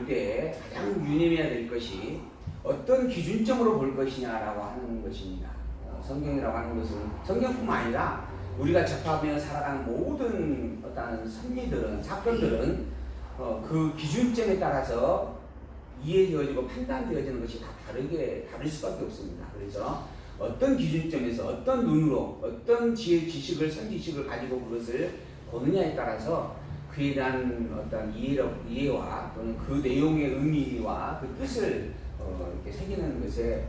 볼 때 가장 유념해야 될 것이 어떤 기준점으로 볼 것이냐라고 하는 것입니다. 성경이라고 하는 것은 성경뿐만 아니라 우리가 접하며 살아가는 모든 어떤 섭리들은 사건들은 그 기준점에 따라서 이해되어지고 판단되어지는 것이 다 다를 수밖에 없습니다. 그래서 어떤 기준점에서 어떤 눈으로 어떤 지식을 선지식을 가지고 그것을 보느냐에 따라서 그에 대한 어떤 이해와 또는 그 내용의 의미와 그 뜻을 이렇게 새기는 것에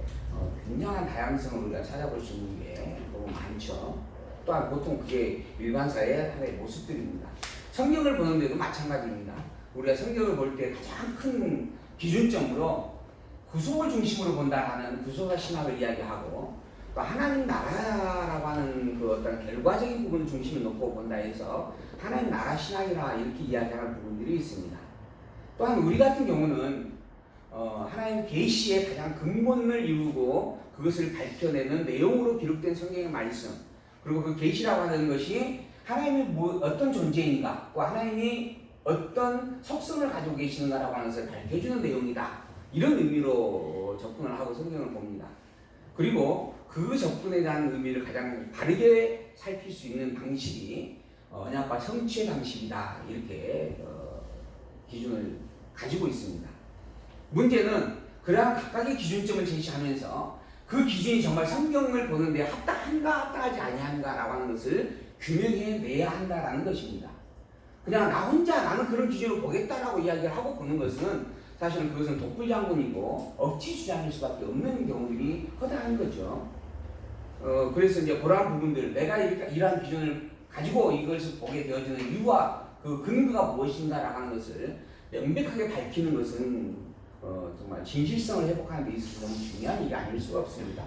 굉장한 다양성을 우리가 찾아볼 수 있는 게 너무 많죠. 또한 보통 그게 일반사의 하나의 모습들입니다. 성경을 보는데도 마찬가지입니다. 우리가 성경을 볼 때 가장 큰 기준점으로 구속을 중심으로 본다라는 구속의 신학을 이야기하고 또 하나님 나라라고 하는 그 어떤 결과적인 부분을 중심에 놓고 본다 해서 하나님 나라 신학이라 이렇게 이야기하는 부분들이 있습니다. 또한 우리 같은 경우는 하나님 계시의 가장 근본을 이루고 그것을 밝혀내는 내용으로 기록된 성경의 말씀, 그리고 그 계시라고 하는 것이 하나님이 어떤 존재인가, 또 하나님이 어떤 속성을 가지고 계시는가라고 하는 것을 밝혀주는 내용이다. 이런 의미로 접근을 하고 성경을 봅니다. 그리고 그 접근에 대한 의미를 가장 바르게 살필 수 있는 방식이 언약과 성취의 방식이다. 이렇게 기준을 가지고 있습니다. 문제는 그러한 각각의 기준점을 제시하면서 그 기준이 정말 성경을 보는데 합당한가 합당하지 아니한가라고 하는 것을 규명해내야 한다라는 것입니다. 그냥 나 혼자 나는 그런 기준으로 보겠다라고 이야기를 하고 보는 것은 사실은 그것은 독불장군이고 억지 주장일 수밖에 없는 경우들이 허다한 거죠. 그래서 이제 그러한 부분들, 내가 이러한 기준을 가지고 이것을 보게 되어지는 이유와 그 근거가 무엇인가라고 하는 것을 명백하게 밝히는 것은 정말 진실성을 회복하는 데 있어서 너무 중요한 일이 아닐 수가 없습니다.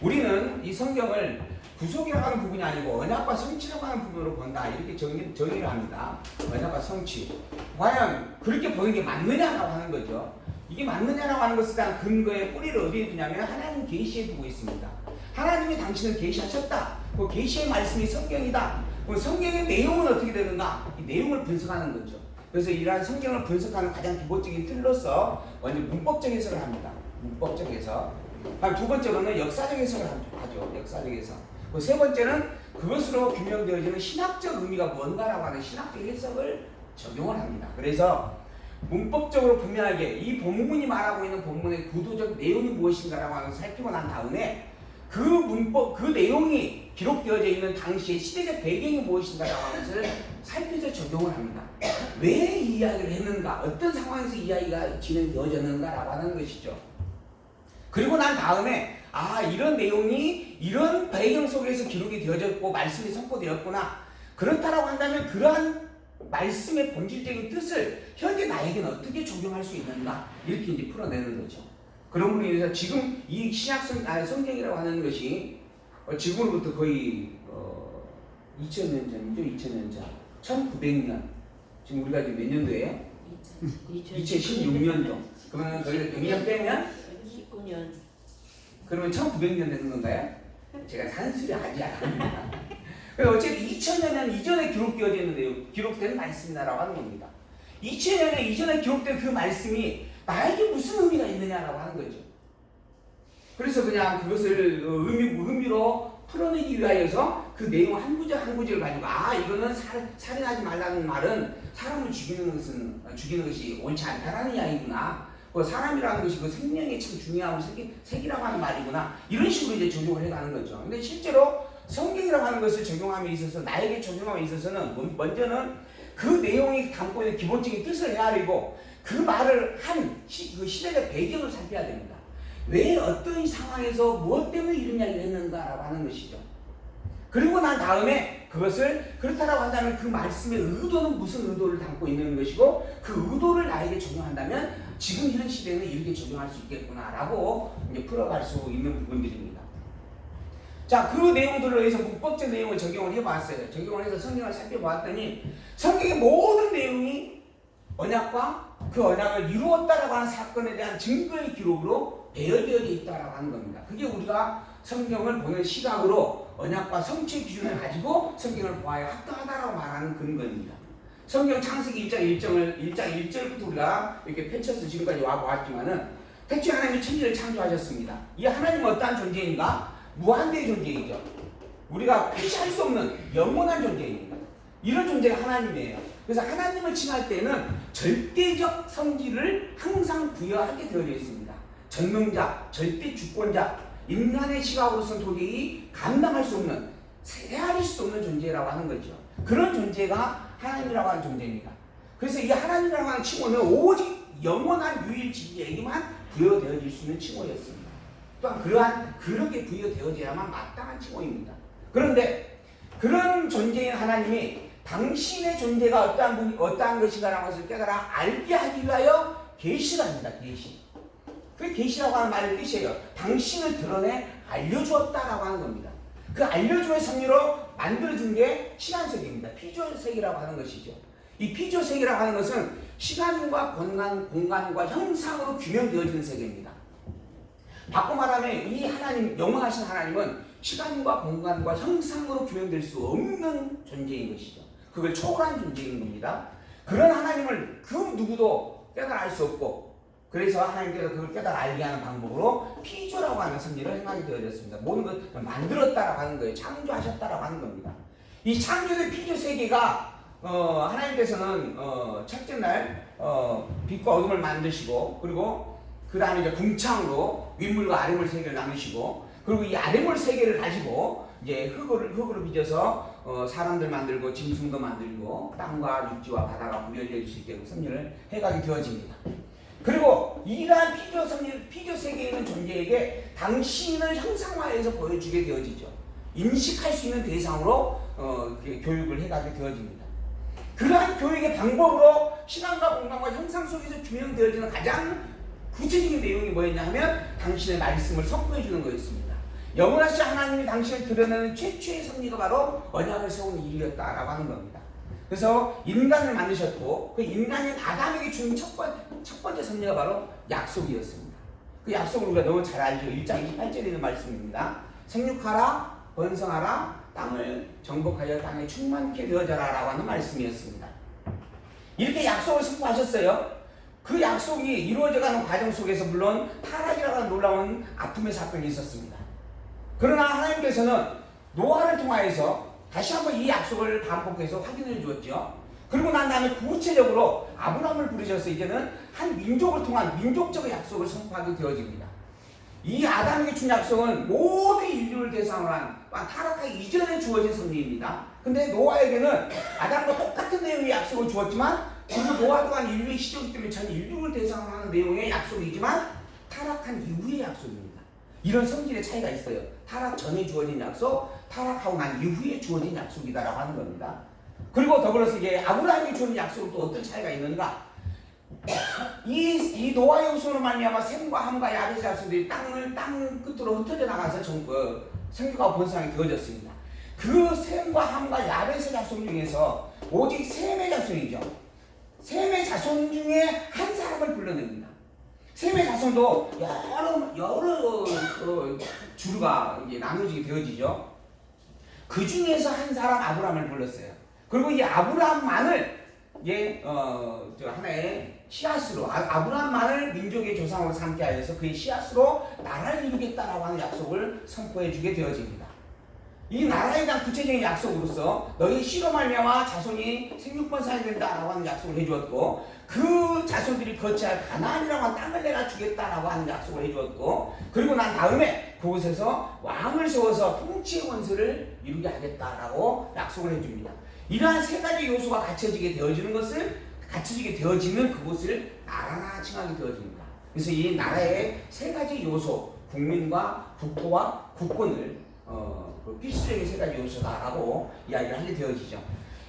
우리는 이 성경을 구속이라고 하는 부분이 아니고 언약과 성취라고 하는 부분으로 본다. 이렇게 정의를 합니다. 언약과 성취. 과연 그렇게 보는 게 맞느냐라고 하는 거죠. 이게 맞느냐라고 하는 것에 대한 근거의 뿌리를 어디에 두냐면 하나님 계시에 두고 있습니다. 하나님이 당신을 계시하셨다. 그 계시의 말씀이 성경이다. 그 성경의 내용은 어떻게 되는가? 이 내용을 분석하는 거죠. 그래서 이러한 성경을 분석하는 가장 기본적인 틀로서 먼저 문법적 해석을 합니다. 문법적 해석. 두 번째로는 역사적 해석을 하죠. 역사적 해석. 세 번째는 그것으로 규명되어지는 신학적 의미가 뭔가라고 하는 신학적 해석을 적용을 합니다. 그래서 문법적으로 분명하게 이 본문이 말하고 있는 본문의 구도적 내용이 무엇인가라고 하는 것을 살피고 난 다음에 그 문법, 그 내용이 기록되어져 있는 당시의 시대적 배경이 무엇인가라고 하는 것을 살펴서 적용을 합니다. 왜 이 이야기를 했는가, 어떤 상황에서 이 이야기가 진행되어졌는가라고 하는 것이죠. 그리고 난 다음에 이런 내용이 이런 배경 속에서 기록이 되어졌고 말씀이 선포되었구나. 그렇다라고 한다면 그러한 말씀의 본질적인 뜻을 현재 나에게는 어떻게 적용할 수 있는가, 이렇게 이제 풀어내는 거죠. 그러므로 인해서 지금 이 성경이라고 하는 것이 지금으로부터 거의 2000년 전이죠. 2000년 전. 1900년. 지금 우리가 지금 몇 년도예요? 2016년도. 그러면 거기서 100년 빼면 19년. 그러면 1900년 되는 건가요? 제가 산수리 하지 않습니다. 어쨌든 2000년 이전에 기록되어져 있는 내용, 기록된 말씀이다라고 하는 겁니다. 2000년 이전에 기록된 그 말씀이 나에게 무슨 의미가 있느냐라고 하는 거죠. 그래서 그냥 그것을 의미로 풀어내기 위하여서 그 내용 한 구절 한 구절을 가지고 이거는 살인하지 말라는 말은 사람을 죽이는 것이 옳지 않다라는 이야기구나. 사람이라는 것이 그 생명의 참 중요한 색이라고 하는 말이구나. 이런 식으로 이제 적용을 해가는 거죠. 근데 실제로 성경이라고 하는 것을 적용함에 있어서, 나에게 적용함에 있어서는 먼저는 그 내용이 담고 있는 기본적인 뜻을 헤아리고 그 말을 한 그 시대적 배경을 살펴야 됩니다. 왜 어떤 상황에서 무엇 때문에 이런 이야기를 했는가라고 하는 것이죠. 그리고 난 다음에 그것을 그렇다라고 한다면 그 말씀의 의도는 무슨 의도를 담고 있는 것이고 그 의도를 나에게 적용한다면 지금 현 시대에는 이렇게 적용할 수 있겠구나라고 이제 풀어갈 수 있는 부분들입니다. 자, 그 내용들로 해서 문법적 내용을 적용을 해봤어요. 적용을 해서 성경을 살펴보았더니 성경의 모든 내용이 언약과 그 언약을 이루었다라고 하는 사건에 대한 증거의 기록으로 배열되어져 있다라고 하는 겁니다. 그게 우리가 성경을 보는 시각으로 언약과 성취의 기준을 가지고 성경을 보아야 합당하다라고 말하는 근거입니다. 성경 창세기 1장 1절부터 우리가 이렇게 펼쳐서 지금까지 와보았지만은 대체 하나님이 천지를 창조하셨습니다. 이 하나님은 어떠한 존재인가? 무한대의 존재이죠. 우리가 표시할 수 없는 영원한 존재입니다. 이런 존재가 하나님이에요. 그래서 하나님을 칭할 때는 절대적 성질을 항상 부여하게 되어져 있습니다. 전능자, 절대 주권자, 인간의 시각으로서는 도저히 감당할 수 없는, 헤아릴 수 없는 존재라고 하는 거죠. 그런 존재가 하나님이라고 하는 존재입니다. 그래서 이 하나님이라고 하는 칭호는 오직 영원한 유일진리에게만 부여되어질 수 있는 칭호였습니다. 또한 그렇게 부여되어져야만 마땅한 칭호입니다. 그런데 그런 존재인 하나님이 당신의 존재가 어떠한 것인가라는 것을 깨달아 알게 하기 위하여 계시를 합니다. 계시. 그게 계시라고 하는 말의 뜻이에요. 당신을 드러내 알려주었다라고 하는 겁니다. 그 알려줌의 섭리로 만들어진 게 시간세계입니다. 피조세계라고 하는 것이죠. 이 피조세계라고 하는 것은 시간과 공간과 형상으로 규명되어지는 세계입니다. 바꿔 말하면 이 하나님, 영원하신 하나님은 시간과 공간과 형상으로 규명될 수 없는 존재인 것이죠. 그걸 초월한 존재인 겁니다. 그런 하나님을 그 누구도 깨달아 알 수 없고, 그래서 하나님께서 그걸 깨달아 알게 하는 방법으로 피조라고 하는 섭리를 행하게 되어졌습니다. 모든 것을 만들었다라고 하는 거예요. 창조하셨다라고 하는 겁니다. 이 창조된 피조 세계가 하나님께서는 첫째 날 빛과 어둠을 만드시고, 그리고 그 다음에 이제 궁창으로 윗물과 아래물 세계를 나누시고, 그리고 이 아래물 세계를 가지고 이제 흙으로 빚어서 사람들 만들고 짐승도 만들고 땅과 육지와 바다가 구별될 수 있게 섭리를 해가게 되어집니다. 그리고 이러한 피조 세계에 있는 존재에게 당신을 형상화해서 보여주게 되어지죠. 인식할 수 있는 대상으로 교육을 해가게 되어집니다. 그러한 교육의 방법으로 시간과 공간과 형상 속에서 규명되어지는 가장 구체적인 내용이 뭐였냐 하면 당신의 말씀을 선포해 주는 거였습니다. 영원하신 하나님이 당신을 드러내는 최초의 섭리가 바로 언약을 세운 일이었다라고 하는 겁니다. 그래서 인간을 만드셨고 그 인간인 아담에게 준 첫 번째 섭리가 바로 약속이었습니다. 그 약속을 우리가 너무 잘 알죠. 1장 28절에 있는 말씀입니다. 생육하라, 번성하라, 땅을 정복하여 땅에 충만케 되어져라 라고 하는 말씀이었습니다. 이렇게 약속을 선포하셨어요. 그 약속이 이루어져가는 과정 속에서 물론 타락이라고 하는 놀라운 아픔의 사건이 있었습니다. 그러나 하나님께서는 노아를 통하여서 다시 한번 이 약속을 반복해서 확인해 주었죠. 그리고 난 다음에 구체적으로 아브라함을 부르셔서 이제는 한 민족을 통한 민족적 약속을 선포하게 되어집니다. 이 아담에게 준 약속은 모든 인류를 대상으로 한 타락하기 이전에 주어진 섭리입니다. 근데 노아에게는 아담과 똑같은 내용의 약속을 주었지만 그리고 노아 또한 인류의 시대이기 때문에 전 인류를 대상으로 하는 내용의 약속이지만 타락한 이후의 약속입니다. 이런 성질의 차이가 있어요. 타락 전에 주어진 약속, 타락하고 난 이후에 주어진 약속이다라고 하는 겁니다. 그리고 더불어서 이게 아브라함이 주는 약속은 또 어떤 차이가 있는가? 이 노아의 후손으로 말미암아 셈과 함과 야벳의 자손들이 땅 끝으로 흩어져 나가서 생육하고 번성하게 되어졌습니다. 그 셈과 함과 야벳의 자손 중에서 오직 셈의 자손이죠. 셈의 자손 중에 한 사람을 불러냅니다. 셈의 자손도 여러 주류가 이제 나눠지게 되어지죠. 그 중에서 한 사람 아브라함을 불렀어요. 그리고 이 아브라함만을 하나의 씨앗으로 아브라함만을 민족의 조상으로 삼게 하여서 그의 씨앗으로 나라를 이루겠다라고 하는 약속을 선포해 주게 되어집니다. 이 나라에 대한 구체적인 약속으로서 너희 씨로 말미암아 자손이 생육번성이 된다라고 하는 약속을 해주었고 그 자손들이 거치할 가나안이라고 하는 땅을 내가 주겠다라고 하는 약속을 해주었고 그리고 난 다음에 그곳에서 왕을 세워서 통치의 원수를 이루게 하겠다라고 약속을 해줍니다. 이러한 세 가지 요소가 갖춰지게 되어지는 그곳을 나라라 칭하게 되어집니다. 그래서 이 나라의 세 가지 요소, 국민과 국토와 국권을 필수적인 세 가지 요소다라고 이야기를 하게 되어지죠.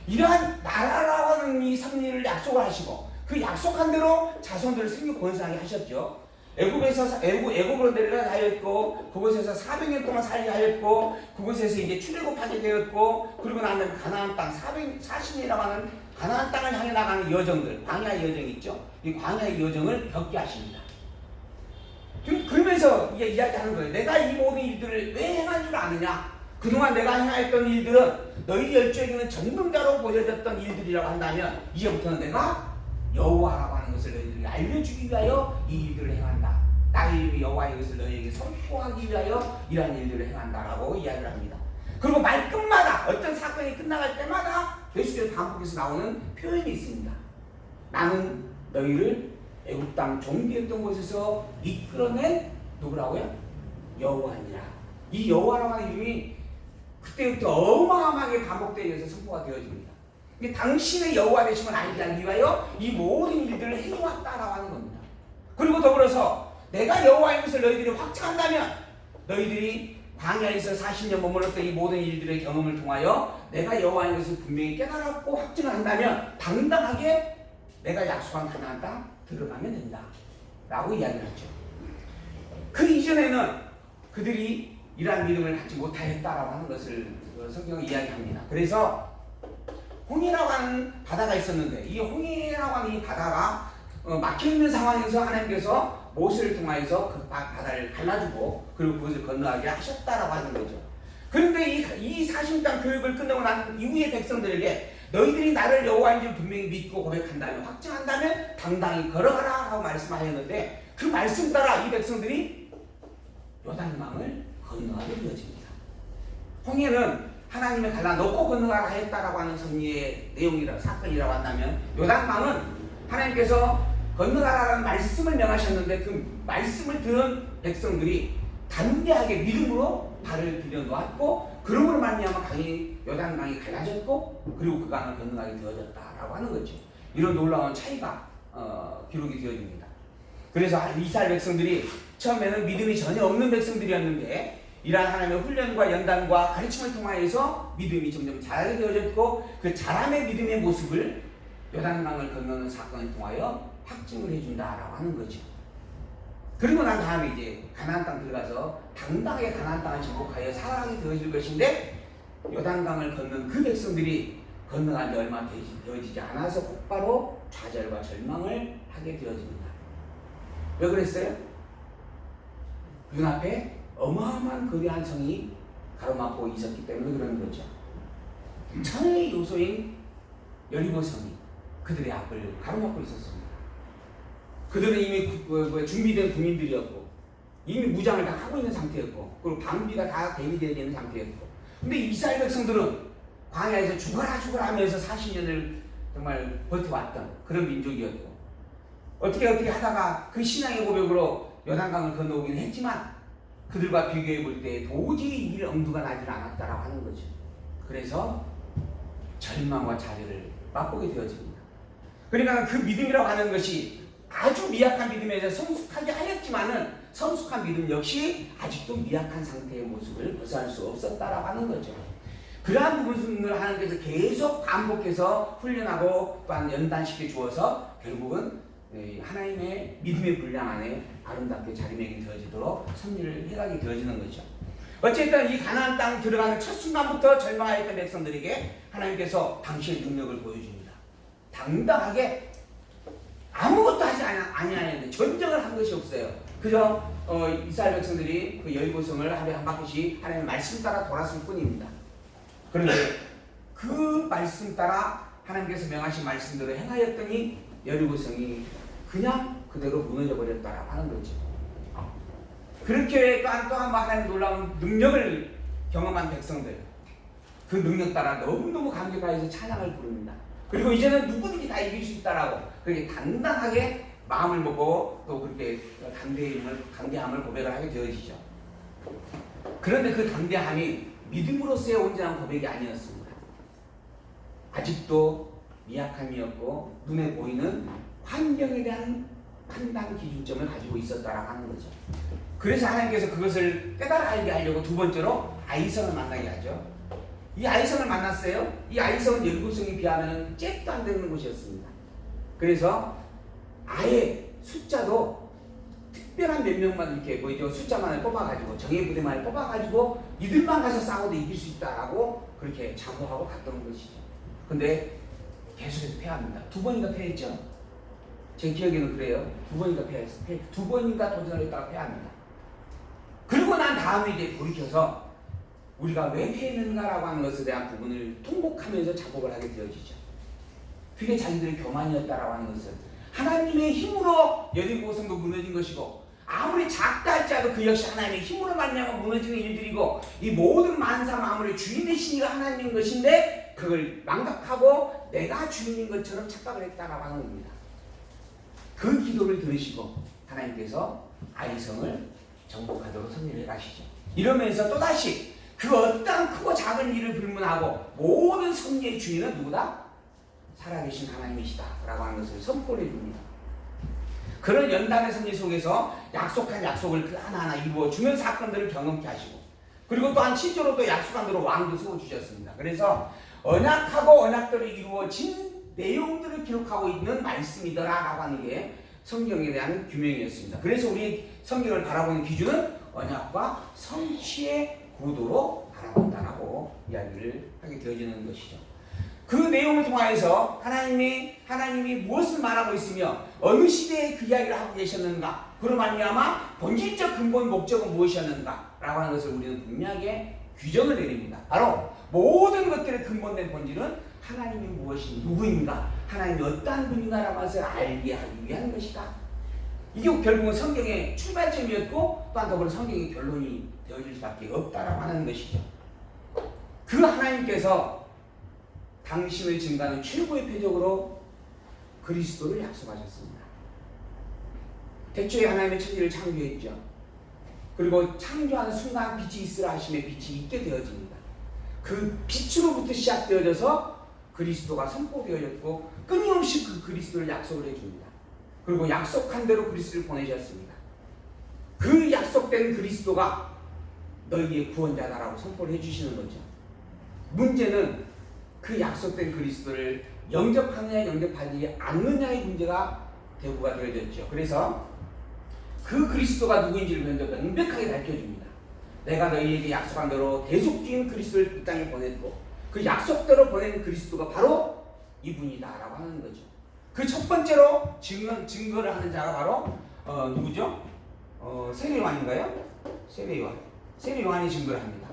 이러한 나라라고 하는 이 섭리를 약속을 하시고 그 약속한 대로 자손들을 생육 번성하게 하셨죠. 애굽으로 내려가게 하였고 그곳에서 400년 동안 살게 하였고 그곳에서 이제 출애굽하게 되었고 그리고 나면 가나안 땅 440년이라고 하는 가나안 땅을 향해 나가는 여정들, 광야의 여정이 있죠. 이 광야의 여정을 겪게 하십니다. 그러면서 이야기하는 거예요. 내가 이 모든 일들을 왜 행한 줄 아느냐? 그동안 내가 행하였던 일들은 너희 열조에게는 전능자로 보여졌던 일들이라고 한다면 이제부터는 내가 여호와라고 하는 것을 너희들에게 알려주기 위하여 이 일들을 행한다. 나의 이름이 여호와인 것을 너희에게 선포하기 위하여 이러한 일들을 행한다라고 이야기를 합니다. 그리고 말끝마다 어떤 사건이 끝나갈 때마다 계속해서 반복해서 나오는 표현이 있습니다. 나는 너희를 애굽 땅 종되었던 곳에서 이끌어낸 누구라고요? 여호와니라. 이 여호와라고 하는 이름이 그때부터 어마어마하게 반복되어서 선포가 되어집니다. 당신의 여호와 되심을 알게 하기 위하여 이 모든 일들을 해왔다라고 하는 겁니다. 그리고 더불어서 내가 여호와인 것을 너희들이 확증한다면 너희들이 광야에서 40년 머물렀던 이 모든 일들의 경험을 통하여 내가 여호와인 것을 분명히 깨달았고 확증을 한다면 당당하게 내가 약속한 가나안 땅 들어가면 된다 라고 이야기를 하죠. 그 이전에는 그들이 이러한 믿음을 갖지 못하였다라고 하는 것을 성경이 이야기합니다. 그래서 홍해라고 하는 바다가 있었는데 이 홍해라고 하는 이 바다가 막혀있는 상황에서 하나님께서 모세를 통하여서 그 바다를 갈라주고 그리고 그것을 건너가게 하셨다라고 하는 거죠. 그런데 이 40년 교육을 끝내고 난 이후의 백성들에게 너희들이 나를 여호와인 줄 분명히 믿고 고백한다면 확증한다면 당당히 걸어가라 라고 말씀하였는데 그 말씀 따라 이 백성들이 요단강을 건너가게 되어집니다. 홍해는 하나님의 갈라놓고 건너가라 했다라고 하는 섭리의 내용이라고 사건이라고 한다면 요단강은 하나님께서 건너가라는 말씀을 명하셨는데 그 말씀을 들은 백성들이 담대하게 믿음으로 발을 들여놓았고 그러므로 말미암아 요단강이 갈라졌고 그리고 그 강을 건너가게 되어졌다라고 하는 거죠. 이런 놀라운 차이가 기록이 되어집니다. 그래서 이스라엘 백성들이 처음에는 믿음이 전혀 없는 백성들이었는데 이러한 하나님의 훈련과 연단과 가르침을 통하여서 믿음이 점점 자라게 되어졌고 그 자람의 믿음의 모습을 요단강을 건너는 사건을 통하여 확증을 해준다라고 하는 거죠. 그리고 난 다음에 이제 가나안 땅 들어가서 당당하게 가나안 땅을 정복하여 살아가게 되어질 것인데 요단강을 건넌 그 백성들이 건너간 지 얼마 되어지지 않아서 곧바로 좌절과 절망을 하게 되어집니다. 왜 그랬어요? 눈앞에 어마어마한 거대한 성이 가로막고 있었기 때문에 그런 거죠. 천의 요소인 여리고 성이 그들의 앞을 가로막고 있었습니다. 그들은 이미 준비된 군인들이었고 이미 무장을 다 하고 있는 상태였고 그리고 방비가 다 대비되어 있는 상태였고 근데 이스라엘 백성들은 광야에서 죽어라 하면서 40년을 정말 버텨왔던 그런 민족이었고 어떻게 하다가 그 신앙의 고백으로 요단강을 건너오긴 했지만 그들과 비교해 볼 때 도저히 이 엄두가 나질 않았다라고 하는 거죠. 그래서 절망과 좌절을 맛보게 되어집니다. 그러니까 그 믿음이라고 하는 것이 아주 미약한 믿음에서 성숙하게 하였지만은 성숙한 믿음 역시 아직도 미약한 상태의 모습을 벗어날 수 없었다라고 하는 거죠. 그러한 부분을 하나님께서 계속 반복해서 훈련하고 또한 연단시켜 주어서 결국은 하나님의 믿음의 분량 안에 아름답게 자리매김 되어지도록 섭리를 해가게 되어지는 거죠. 어쨌든 이 가나안 땅 들어가는 첫 순간부터 절망하였던 백성들에게 하나님께서 당신의 능력을 보여줍니다. 당당하게 아무것도 하지 아니하였는데 전쟁을 한 것이 없어요. 그저 이스라엘 백성들이 그 여리고성을 하루에 한 바퀴씩 하나님의 말씀 따라 돌았을 뿐입니다. 그런데 그 말씀 따라 하나님께서 명하신 말씀대로 행하였더니 여리고성이 그냥 그대로 무너져 버렸다라고 하는 거죠. 그렇게 또 한 번 하나님 놀라운 능력을 경험한 백성들 그 능력 따라 너무너무 감격하여서 찬양을 부릅니다. 그리고 이제는 누구든지 다 이길 수 있다라고 그렇게 당당하게 마음을 먹고 또 그렇게 강대함을 고백을 하게 되어지죠. 그런데 그 강대함이 믿음으로서의 온전한 고백이 아니었습니다. 아직도 미약함이었고 눈에 보이는 환경에 대한 판단 기준점을 가지고 있었다라고 하는 거죠. 그래서 하나님께서 그것을 깨달아 알게 하려고 두 번째로 아이성을 만나게 하죠. 이 아이성을 만났어요. 이 아이성은 여리고성에 비하면 잽도 안 되는 곳이었습니다. 그래서 아예 숫자도 특별한 몇 명만 이렇게 숫자만을 뽑아가지고 정예 부대만을 뽑아가지고 이들만 가서 싸워도 이길 수 있다라고 그렇게 자부하고 갔던 것이죠. 근데 계속해서 패합니다. 두 번인가 패했죠. 제 기억에는 그래요. 두 번인가 패했어요. 두 번인가 도전을 했다가 패합니다. 그리고 난 다음에 이제 돌이켜서 우리가 왜 패했는가라고 하는 것에 대한 부분을 통곡하면서 작곡을 하게 되어지죠. 그게 자기들의 교만이었다라고 하는 것은 하나님의 힘으로 여리고 성도 무너진 것이고, 아무리 작다 할지라도 그 역시 하나님의 힘으로 말미암아 무너지는 일들이고, 이 모든 만사 만물의 주인 되시니가 하나님인 것인데 그걸 망각하고 내가 주인인 것처럼 착각을 했다라고 하는 겁니다. 그 기도를 들으시고 하나님께서 아이성을 정복하도록 섭리를 가시죠. 이러면서 또다시 그 어떠한 크고 작은 일을 불문하고 모든 섭리의 주인은 누구다? 살아계신 하나님이시다 라고 하는 것을 선포해 줍니다. 그런 연단의 섭리 속에서 약속한 약속을 그 하나하나 이루어 주는 사건들을 경험케 하시고, 그리고 또한 실제로 또 약속한 대로 왕도 세워주셨습니다. 그래서 언약하고 언약대로 이루어진 내용들을 기록하고 있는 말씀이더라라고 하는 게 성경에 대한 규명이었습니다. 그래서 우리 성경을 바라보는 기준은 언약과 성취의 구도로 바라본다라고 이야기를 하게 되어지는 것이죠. 그 내용을 통하여서 하나님이 무엇을 말하고 있으며 어느 시대에 그 이야기를 하고 계셨는가, 그로 말미암아 본질적 근본 목적은 무엇이었는가라고 하는 것을 우리는 분명하게 규정을 내립니다. 바로 모든 것들의 근본된 본질은 하나님이 무엇이 누구인가, 하나님이 어떠한 분인가라고 해서 알게 하기 위한 것이다. 이게 결국은 성경의 출발점이었고 또한 더불어 성경의 결론이 되어질 수밖에 없다라고 하는 것이죠. 그 하나님께서 당신을 증거하는 최고의 표적으로 그리스도를 약속하셨습니다. 태초에 하나님의 천지를 창조했죠. 그리고 창조하는 순간 빛이 있으라 하심에 빛이 있게 되어집니다. 그 빛으로부터 시작되어져서 그리스도가 선포되어졌고 끊임없이 그 그리스도를 약속을 해줍니다. 그리고 약속한 대로 그리스도를 보내셨습니다. 그 약속된 그리스도가 너희의 구원자다라고 선포를 해주시는 거죠. 문제는 그 약속된 그리스도를 영접하느냐 영접하지 않느냐의 문제가 대부가 되어졌죠. 그래서 그 그리스도가 누구인지를 먼저 명백하게 밝혀줍니다. 내가 너희에게 약속한 대로 대속주인 그리스도를 이 땅에 보냈고 그 약속대로 보낸 그리스도가 바로 이분이다라고 하는 거죠. 그 첫 번째로 증거를 하는 자가 바로 누구죠? 세례요한인가요? 세례요한이 증거를 합니다.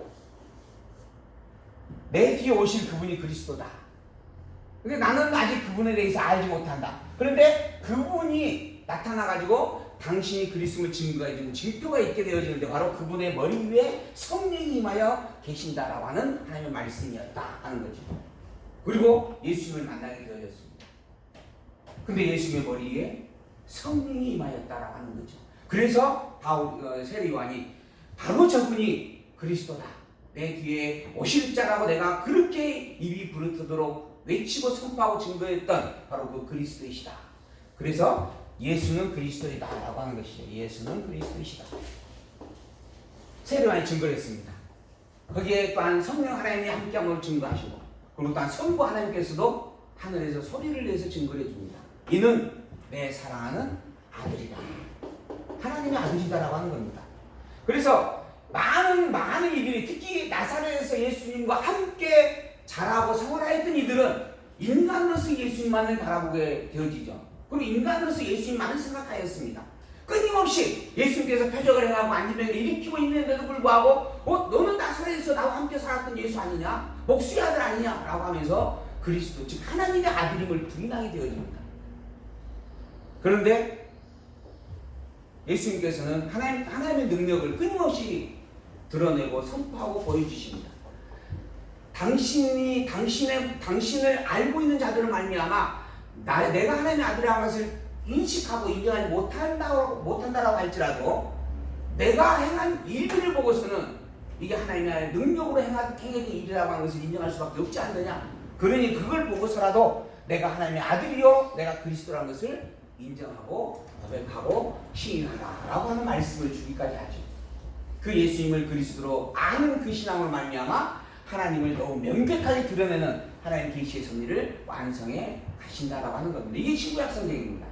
내 뒤에 오실 그분이 그리스도다. 근데 나는 아직 그분에 대해서 알지 못한다. 그런데 그분이 나타나가지고 당신이 그리스도를 증거해주는 증표가 있게 되어지는데 바로 그분의 머리 위에 성령이 임하여 계신다라고 하는 하나님의 말씀이었다 하는 거죠. 그리고 예수님을 만나게 되어졌습니다. 근데 예수님의 머리 위에 성령이 임하였다라고 하는 거죠. 그래서 세례요한이 바로 저분이 그리스도다, 내 뒤에 오실 자라고 내가 그렇게 입이 부르트도록 외치고 선포하고 증거했던 바로 그 그리스도이시다. 그래서 예수는 그리스도이다 라고 하는 것이죠. 예수는 그리스도이시다. 세례요한이 증거를 했습니다. 거기에 또한 성령 하나님이 함께함을 증거하시고, 그리고 또한 성부 하나님께서도 하늘에서 소리를 내서 증거를 해줍니다. 이는 내 사랑하는 아들이다, 하나님의 아들이다라고 하는 겁니다. 그래서 많은 이들이, 특히 나사렛에서 예수님과 함께 자라고 생활하였던 이들은 인간으로서 예수님만을 바라보게 되어지죠. 그리고 인간으로서 예수님만을 생각하였습니다. 끊임없이 예수님께서 표적을 행하고 안진병을 일으키고 있는데도 불구하고 너는 나사렛에서 나와 함께 살았던 예수 아니냐? 목수의 아들 아니냐? 라고 하면서 그리스도, 즉 하나님의 아들임을 부인하게 되어집니다. 그런데 예수님께서는 하나님의 능력을 끊임없이 드러내고 선포하고 보여주십니다. 당신을 알고 있는 자들을 말미암아 내가 하나님의 아들이라는 것을 인식하고 인정하지 못한다라고 할지라도 내가 행한 일들을 보고서는 이게 하나님의 능력으로 행해진 일이라고 하는 것을 인정할 수밖에 없지 않느냐. 그러니 그걸 보고서라도 내가 하나님의 아들이요 내가 그리스도라는 것을 인정하고 고백하고 시인하라라고 하는 말씀을 주기까지 하죠. 그 예수님을 그리스도로 아는 그 신앙으로 말미암아 하나님을 너무 명백하게 드러내는 하나님 계시의 섭리를 완성해 가신다라고 하는 겁니다. 이게 신구약 성경입니다.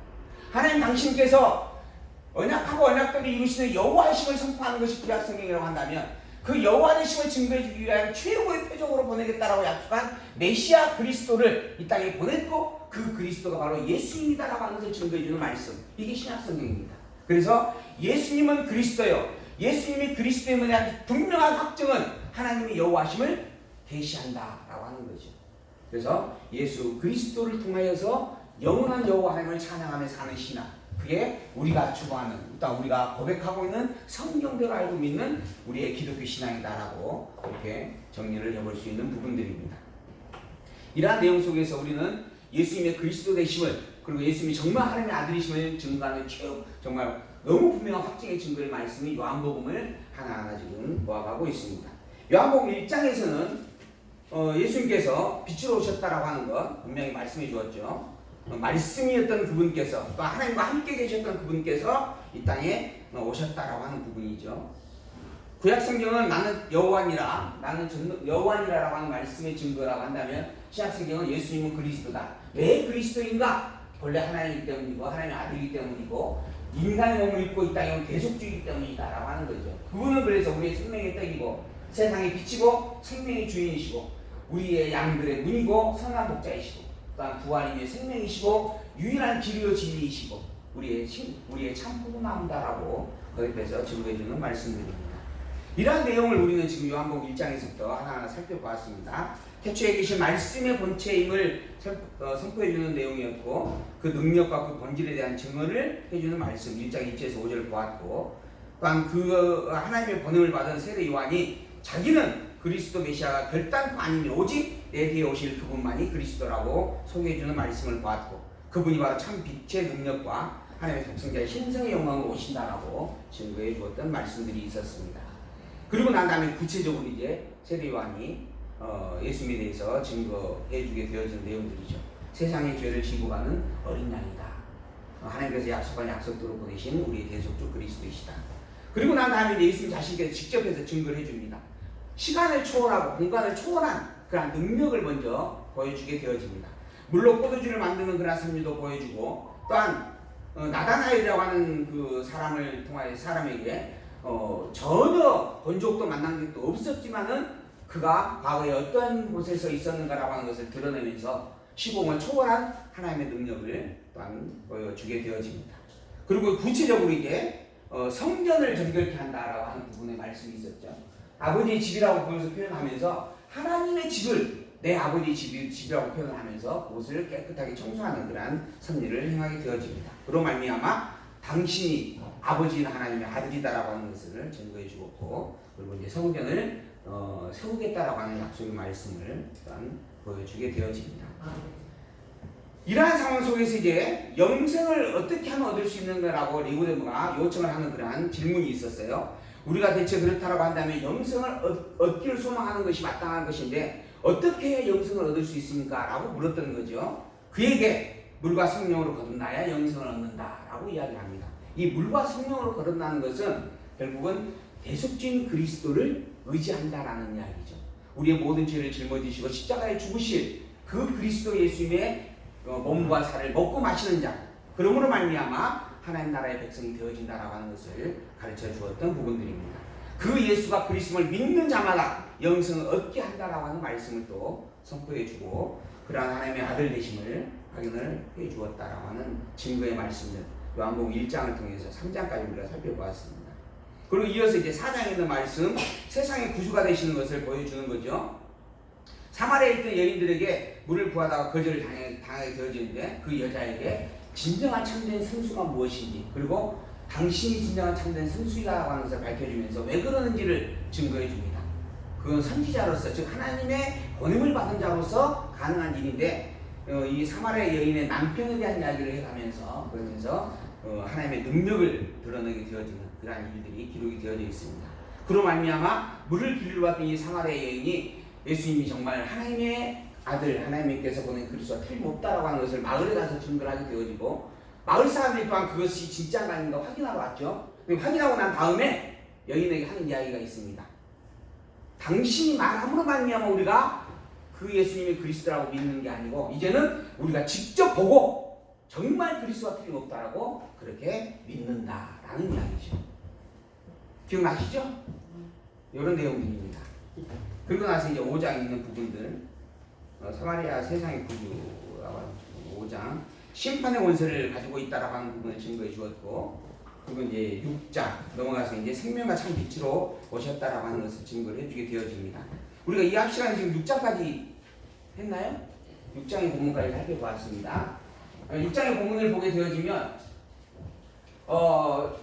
하나님 당신께서 언약하고 언약대로 이루시는 여호와의심을 선포하는 것이 구약 성경이라고 한다면, 그 여호와의 심을 증거해 주기 위한 최고의 표적으로 보내겠다라고 약속한 메시아 그리스도를 이 땅에 보냈고 그 그리스도가 바로 예수님이다라고 하는 것을 증거해 주는 말씀, 이게 신약 성경입니다. 그래서 예수님은 그리스도요, 예수님이 그리스도임에 대한 분명한 확증은 하나님의 여호와심을 계시한다라고 하는 거죠. 그래서 예수 그리스도를 통하여서 영원한 여호와 하나님을 찬양하며 사는 신앙, 그게 우리가 추구하는, 일단 우리가 고백하고 있는 성경대로 알고 믿는 우리의 기독교 신앙이다라고 이렇게 정리를 해볼 수 있는 부분들입니다. 이러한 내용 속에서 우리는 예수님의 그리스도 되심을, 그리고 예수님이 정말 하나님의 아들이심을 증거하는 정말 너무 분명한 확증의 증거의 말씀이 요한복음을 하나하나 지금 모아가고 있습니다. 요한복음 1장에서는 예수님께서 빛으로 오셨다라고 하는 것 분명히 말씀해 주었죠. 말씀이었던 그분께서, 또 하나님과 함께 계셨던 그분께서 이 땅에 오셨다라고 하는 부분이죠. 구약 성경은 나는 여호와니라, 나는 여호와니라라고 하는 말씀의 증거라고 한다면, 신약 성경은 예수님은 그리스도다. 왜 그리스도인가? 본래 하나님이기 때문이고 하나님의 아들이기 때문이고 인간의 몸을 입고 이 땅에 온 대속주이기 때문이다라고 하는 거죠. 그분은 그래서 우리의 생명의 떡이고 세상의 빛이고 생명의 주인이시고 우리의 양들의 문이고 선한 목자이시고 또한 부활이며 생명이시고 유일한 길이요 진리이시고 우리의 참 포도나무다라고 거기에서 증거해주는 말씀들입니다. 이러한 내용을 우리는 지금 요한복음 1장에서부터 하나하나 살펴보았습니다. 태초에 계신 말씀의 본체임을 선포해주는 내용이었고, 그 능력과 그 본질에 대한 증언을 해주는 말씀 1장 2절에서 5절을 보았고, 또한 그 하나님의 번영을 받은 세례 요한이 자기는 그리스도 메시아가 결단코 아니며 오직 내 뒤에 오실 그분만이 그리스도라고 소개해주는 말씀을 보았고, 그분이 바로 참 빛의 능력과 하나님의 독생자의 신성의 영광으로 오신다라고 증거해 주었던 말씀들이 있었습니다. 그리고 난 다음에 구체적으로 이제 세례 요한이 예수님에 대해서 증거해 주게 되어진 내용들이죠. 세상의 죄를 지고 가는 어린 양이다. 하나님께서 약속한 약속대로 보내신 우리의 대속주 그리스도이시다. 그리고 난 다음에 예수님 자신께서 직접 해서 증거를 해줍니다. 시간을 초월하고 공간을 초월한 그런 능력을 먼저 보여주게 되어집니다. 물론 포도주를 만드는 그런 섭리도 보여주고, 또한 나다나엘이라고 하는 그 사람을 통하여 사람에게 전혀 본 적도 만난 적도 없었지만은 그가 과거에 어떤 곳에서 있었는가라고 하는 것을 드러내면서 시공을 초월한 하나님의 능력을 또한 보여주게 되어집니다. 그리고 구체적으로 이제 성전을 정결케 한다라고 하는 부분의 말씀이 있었죠. 아버지의 집이라고 그것을 표현하면서 하나님의 집을 내 아버지의 집이라고 표현을 하면서 그것을 깨끗하게 청소하는 그러한 섭리를 행하게 되어집니다. 그로 말미암아 당신이 아버지는 하나님의 아들이다라고 하는 것을 증거해 주었고, 그리고 이제 성전을 세우겠다라고 하는 약속의 말씀을 일단 보여주게 되어집니다. 이러한 상황 속에서 이제 영생을 어떻게 하면 얻을 수 있는가라고 니고데모가 요청을 하는 그러한 질문이 있었어요. 우리가 대체 그렇다라고 한다면 영생을 얻기를 소망하는 것이 마땅한 것인데 어떻게 해야 영생을 얻을 수 있습니까? 라고 물었던 거죠. 그에게 물과 성령으로 거듭나야 영생을 얻는다라고 이야기합니다. 이 물과 성령으로 거듭나는 것은 결국은 대속주인 그리스도를 의지한다라는 이야기죠. 우리의 모든 죄를 짊어지시고 십자가에 죽으실 그 그리스도 예수님의 몸과 살을 먹고 마시는 자, 그러므로 말미암아 하나님 나라의 백성이 되어진다라고 하는 것을 가르쳐 주었던 부분들입니다. 그 예수가 그리스도를 믿는 자마다 영생을 얻게 한다라고 하는 말씀을 또 선포해 주고, 그러한 하나님의 아들 되심을 확인을 해 주었다라고 하는 증거의 말씀들 요한복음 1장을 통해서 3장까지 우리가 살펴보았습니다. 그리고 이어서 이제 4장에 있는 말씀, 세상의 구주가 되시는 것을 보여주는 거죠. 사마리아에 있던 여인들에게 물을 구하다가 거절을 당하게 되어지는데, 그 여자에게 진정한 참된 성수가 무엇인지, 그리고 당신이 진정한 참된 성수이라고 하는 것을 밝혀주면서 왜 그러는지를 증거해 줍니다. 그건 선지자로서, 즉 하나님의 권능을 받은 자로서 가능한 일인데, 이 사마리아 여인의 남편에 대한 이야기를 해가면서 그러면서 하나님의 능력을 드러내게 되어지는 그러한 일들이 기록이 되어져 있습니다. 그로 말미암아 물을 길러 왔던 이 사마리아 여인이 예수님이 정말 하나님의 아들, 하나님께서 보낸 그리스도와 틀림없다라고 하는 것을 마을에 가서 증거를 하게 되어지고, 마을 사람들이 또한 그것이 진짜가 아닌가 확인하러 왔죠. 확인하고 난 다음에 여인에게 하는 이야기가 있습니다. 당신이 말함으로 말미암아 우리가 그 예수님이 그리스도라고 믿는 게 아니고 이제는 우리가 직접 보고 정말 그리스도와 틀림없다라고 그렇게 믿는다라는 이야기죠. 기억나시죠? 이런 내용들입니다. 그리고 나서 이제 5장에 있는 부분들, 사마리아 세상의 구주라고 하는 5장, 심판의 원세를 가지고 있다라고 하는 부분을 증거해 주었고, 그리고 이제 6장 넘어가서 이제 생명과 참 빛으로 오셨다라고 하는 것을 증거를 해주게 되어집니다. 우리가 이 앞 시간에 지금 6장까지 했나요? 6장의 본문까지 살펴보았습니다. 6장의 본문을 보게 되어지면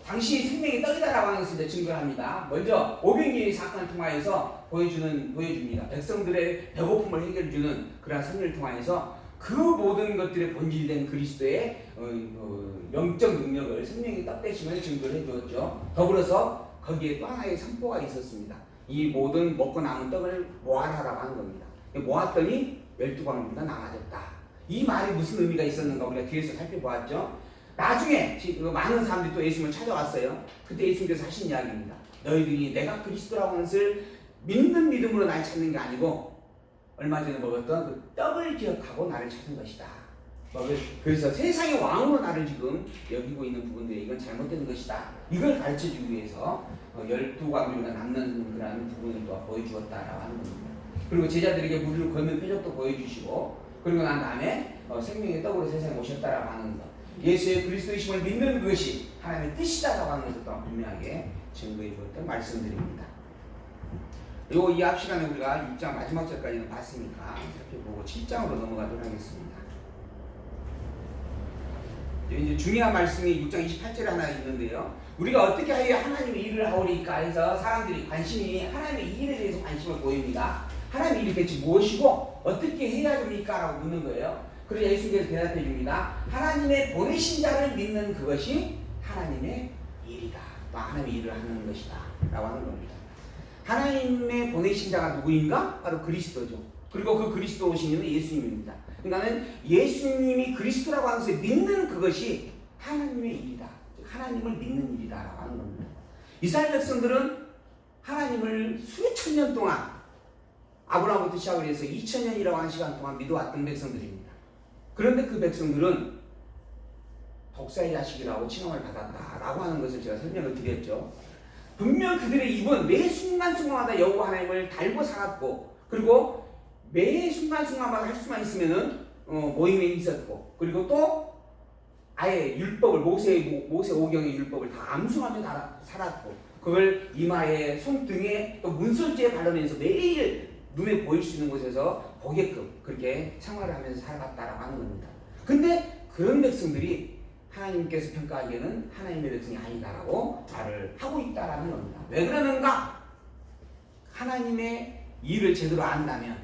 당시 생명의 떡이다라고 하는 것을 증거합니다. 먼저 500일의 사건을 통하여서 보여줍니다. 백성들의 배고픔을 해결해주는 그러한 선율을 통하여서 그 모든 것들의 본질된 그리스도의 영적 능력을 생명의 떡 되심을 증거를 해주었죠. 더불어서 거기에 또 하나의 선포가 있었습니다. 이 모든 먹고 남은 떡을 모아라라고 하는 겁니다. 모았더니 12광구가 남아졌다. 이 말이 무슨 의미가 있었는가 우리가 뒤에서 살펴보았죠. 나중에 많은 사람들이 또 예수님을 찾아왔어요. 그때 예수님께서 하신 이야기입니다. 너희들이 내가 그리스도라고 하는 것을 믿는 믿음으로 날 찾는 게 아니고 얼마 전에 먹었던 그 떡을 기억하고 나를 찾는 것이다. 그래서 세상의 왕으로 나를 지금 여기고 있는 부분들이 이건 잘못된 것이다. 이걸 가르쳐주기 위해서 12광주가 남는 그런 부분을 또 보여주었다라고 하는 겁니다. 그리고 제자들에게 물을 걷는 표적도 보여주시고 그리고 난 다음에 생명의 떡으로 세상에 오셨다라고 하는 것. 예수의 그리스도이심을 믿는 그것이 하나님의 뜻이다라고 하는 것을 또한 분명하게 증거해 주었던 말씀드립니다. 그리고 이 앞 시간에 우리가 6장 마지막 절까지는 봤으니까 살펴보고 7장으로 넘어가도록 하겠습니다. 이제 중요한 말씀이 6장 28절에 하나 있는데요. 우리가 어떻게 하여 하나님의 일을 하오리까 해서 사람들이 관심이 하나님의 일에 대해서 관심을 보입니다. 하나님의 일이 대체 무엇이고 어떻게 해야 됩니까? 라고 묻는 거예요. 그래서 예수께서 대답해 줍니다. 하나님의 보내신 자를 믿는 그것이 하나님의 일이다. 또 하나님의 일을 하는 것이다. 라고 하는 겁니다. 하나님의 보내신 자가 누구인가? 바로 그리스도죠. 그리고 그 그리스도 오신 이는 예수님입니다. 그러니까는 예수님이 그리스도라고 하는 것을 믿는 그것이 하나님의 일이다. 하나님을 믿는 일이다. 라고 하는 겁니다. 이스라엘 백성들은 하나님을 수천 년 동안 아브라함부터 시작을 해서 2000년이라고 하는 시간 동안 믿어왔던 백성들입니다. 그런데 그 백성들은 독사의 자식이라고 칭함을 받았다라고 하는 것을 제가 설명을 드렸죠. 분명 그들의 입은 매 순간순간마다 여호와 하나님을 달고 살았고 그리고 매 순간순간마다 할 수만 있으면은 모임에 있었고 그리고 또 아예 율법을 모세 오경의 율법을 다 암송하며 살았고 그걸 이마에 손등에 또 문설주에 바르면서 매일 눈에 보일 수 있는 곳에서 보게끔 그렇게 생활을 하면서 살아갔다라고 하는 겁니다. 근데 그런 백성들이 하나님께서 평가하기에는 하나님의 백성이 아니다라고 말을 하고 있다라는 겁니다. 왜 그러는가? 하나님의 일을 제대로 안다면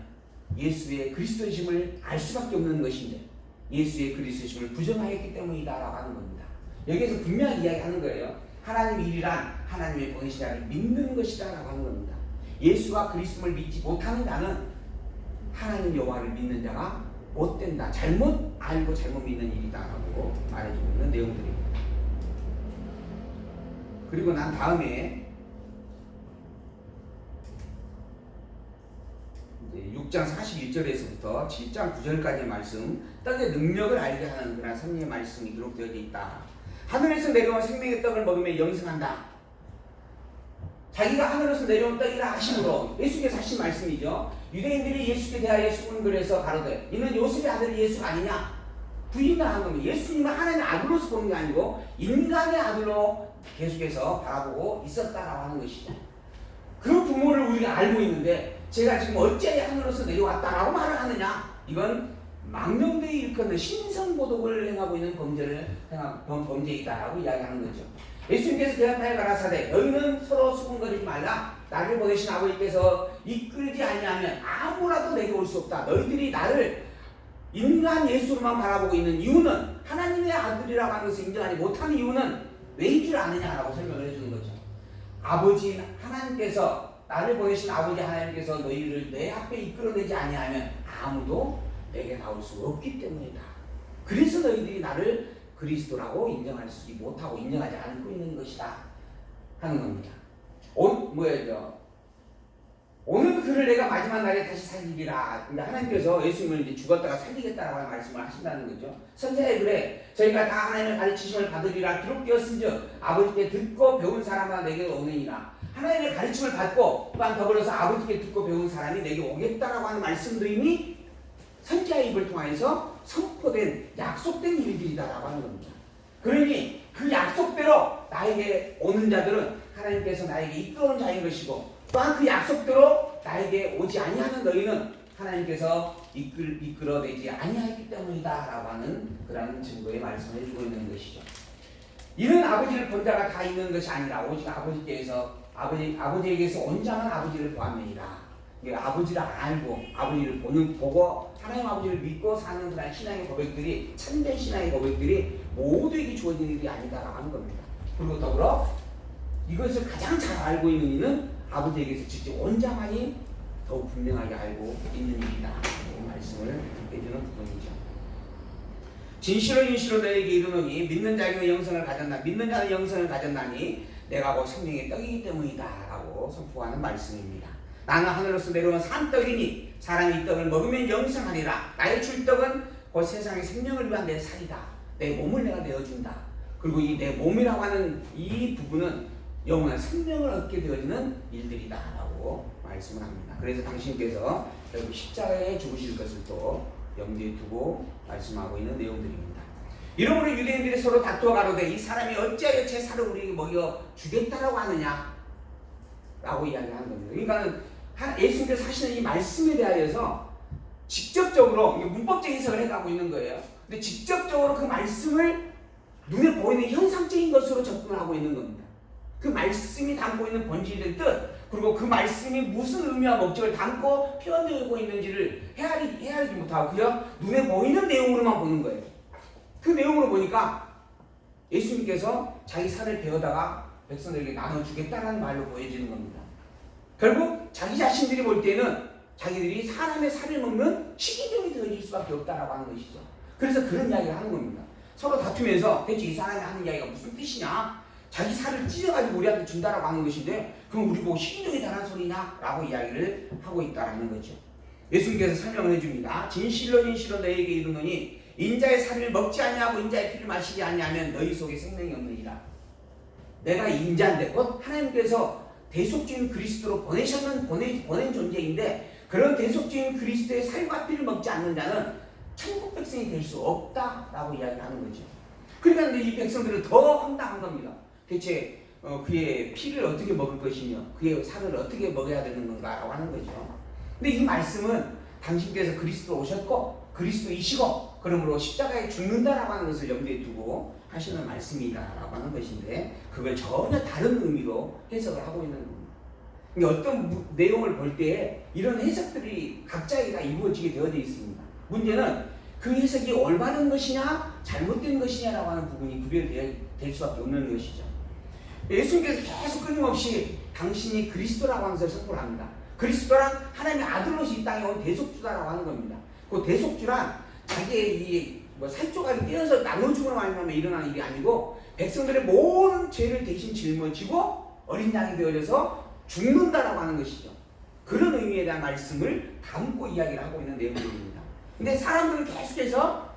예수의 그리스도이심을 알 수밖에 없는 것인데 예수의 그리스도이심을 부정하였기 때문이다라고 하는 겁니다. 여기에서 분명히 이야기하는 거예요. 하나님의 일이란 하나님의 보내신 자를 믿는 것이다라고 하는 겁니다. 예수가 그리스도를 믿지 못하는 자는 하나님 여호와를 믿는 자가 못된다. 잘못 알고 잘못 믿는 일이다라고 말해주고 있는 내용들입니다. 그리고 난 다음에 이제 6장 41절에서부터 7장 9절까지의 말씀, 떡의 능력을 알게 하는 그런 성령의 말씀이 기록되어 있다. 하늘에서 내려온 생명의 떡을 먹으며 영생한다. 자기가 하늘에서 내려온 떡이라 하심으로 예수께서 하신 말씀이죠. 유대인들이 예수께 대하여 수군거려서 가로되 이는 요셉의 아들이 예수가 아니냐 부인을 한 겁니다. 예수님은 하나님의 아들로서 보는 게 아니고 인간의 아들로 계속해서 바라보고 있었다라고 하는 것이죠. 그 부모를 우리가 알고 있는데 제가 지금 어찌하여 하늘에서 내려왔다라고 말을 하느냐. 이건 망령되이 일컫는 신성보독을 행하고 있는 범죄이다라고 이야기하는 거죠. 예수님께서 대답하여 가라사대 너희는 서로 수군거리지 말라. 나를 보내신 아버지께서 이끌지 아니하면 아무라도 내게 올 수 없다. 너희들이 나를 인간 예수로만 바라보고 있는 이유는 하나님의 아들이라고 하는 것을 인정하지 못하는 이유는 왜인 줄 아느냐라고 설명을 해주는 거죠. 아버지 하나님께서 나를 보내신 아버지 하나님께서 너희를 내 앞에 이끌어내지 아니하면 아무도 내게 나올 수 없기 때문이다. 그래서 너희들이 나를 그리스도라고 인정하지 못하고 인정하지 않고 있는 것이다 하는 겁니다. 오늘 그를 내가 마지막 날에 다시 살리리라. 하나님께서 예수님을 이제 죽었다가 살리겠다라고 하는 말씀을 하신다는 거죠. 선자의 글에 저희가 다 하나님의 가르치심을 받으리라 기록되었은즉 아버지께 듣고 배운 사람마다 내게 오느니라. 하나님의 가르침을 받고 또한 더불어서 아버지께 듣고 배운 사람이 내게 오겠다라고 하는 말씀도 이미 선지자의 입을 통해서 선포된 약속된 일들이다라고 하는 겁니다. 그러니 그 약속대로 나에게 오는 자들은 하나님께서 나에게 이끌어온 자인 것이고, 또한 그 약속대로 나에게 오지 아니하는 너희는 하나님께서 이끌어내지 아니하였기 때문이다 라고 하는 그런 증거의 말씀을 해주고 있는 것이죠. 이는 아버지를 본 자가 다 있는 것이 아니라 오직 아버지에게서 온 자만 아버지를 보았느니라. 아버지를 알고 아버지를 보고 하나님 아버지를 믿고 사는 그런 신앙의 고백들이, 참된 신앙의 고백들이 모두에게 주어진 일이 아니다라고 하는 겁니다. 그리고 더불어 이것을 가장 잘 알고 있는 이는 아버지에게서 직접 온 자만이 더욱 분명하게 알고 있는 일이다. 이 말씀을 해주는 부분이죠. 진실로 너에게 이르노니 믿는 자에게는 영생을 가졌나니 내가 곧 생명의 떡이기 때문이다 라고 선포하는 말씀입니다. 나는 하늘로서 내려온 산떡이니 사람이 이 떡을 먹으면 영생하리라. 나의 출떡은 곧 세상의 생명을 위한 내 살이다. 내 몸을 내가 내어준다. 그리고 이 내 몸이라고 하는 이 부분은 영원한 생명을 얻게 되어지는 일들이다 라고 말씀을 합니다. 그래서 당신께서 결국 십자가에 죽으실 것을 또 염두에 두고 말씀하고 있는 내용들입니다. 이러므로 유대인들이 서로 다투어 가로되 이 사람이 어찌하여 제 살을 우리에게 먹여 주겠다라고 하느냐 라고 이야기하는 겁니다. 그러니까 예수님께서 하시는 이 말씀에 대하여서 직접적으로 문법적 해석을 해가고 있는 거예요. 근데 직접적으로 그 말씀을 눈에 보이는 현상적인 것으로 접근을 하고 있는 겁니다. 그 말씀이 담고 있는 본질된 뜻, 그리고 그 말씀이 무슨 의미와 목적을 담고 표현되고 있는지를 헤아리지 못하고 그냥 눈에 보이는 내용으로만 보는 거예요. 그 내용으로 보니까 예수님께서 자기 살을 베어다가 백성들에게 나눠주겠다는 말로 보여지는 겁니다. 결국 자기 자신들이 볼 때는 자기들이 사람의 살을 먹는 식인종이 되어질 수밖에 없다라고 하는 것이죠. 그래서 그런 이야기를 하는 겁니다. 서로 다투면서 대체 이 사람이 하는 이야기가 무슨 뜻이냐? 자기 살을 찢어가지고 우리한테 준다라고 하는 것인데 그럼 우리 보고 식인종이 다란 소리냐? 라고 이야기를 하고 있다라는 거죠. 예수님께서 설명을 해줍니다. 진실로 너희에게 이르노니 인자의 살을 먹지 아니하고 인자의 피를 마시지 아니하면 너희 속에 생명이 없느니라. 내가 인자인데 곧 하나님께서 대속주인 그리스도로 보낸 존재인데 그런 대속주인 그리스도의 살과 피를 먹지 않는 자는 천국 백성이 될 수 없다라고 이야기하는 거죠. 그러니까 이 백성들은 더 황당한 겁니다. 대체 그의 피를 어떻게 먹을 것이며 그의 살을 어떻게 먹어야 되는 건가라고 하는 거죠. 근데 이 말씀은 당신께서 그리스도 오셨고 그리스도이시고 그러므로 십자가에 죽는다라고 하는 것을 염두에 두고 하시는 말씀이다라고 하는 것인데 그걸 전혀 다른 의미로 해석을 하고 있는 겁니다. 어떤 내용을 볼 때 이런 해석들이 각자가 이루어지게 되어져 있습니다. 문제는 그 해석이 올바른 것이냐 잘못된 것이냐라고 하는 부분이 구별될 수밖에 없는 것이죠. 예수님께서 계속 끊임없이 당신이 그리스도라고 하는 것을 선포를 합니다. 그리스도란 하나님의 아들로서 이 땅에 온 대속주다라고 하는 겁니다. 그 대속주란 자기의 이 살조각이 떼어서 나눠주고 말미암아 일어나는 일이 아니고 백성들의 모든 죄를 대신 짊어지고 어린 양이 되어져서 죽는다라고 하는 것이죠. 그런 의미에 대한 말씀을 담고 이야기를 하고 있는 내용들입니다. 근데 사람들은 계속해서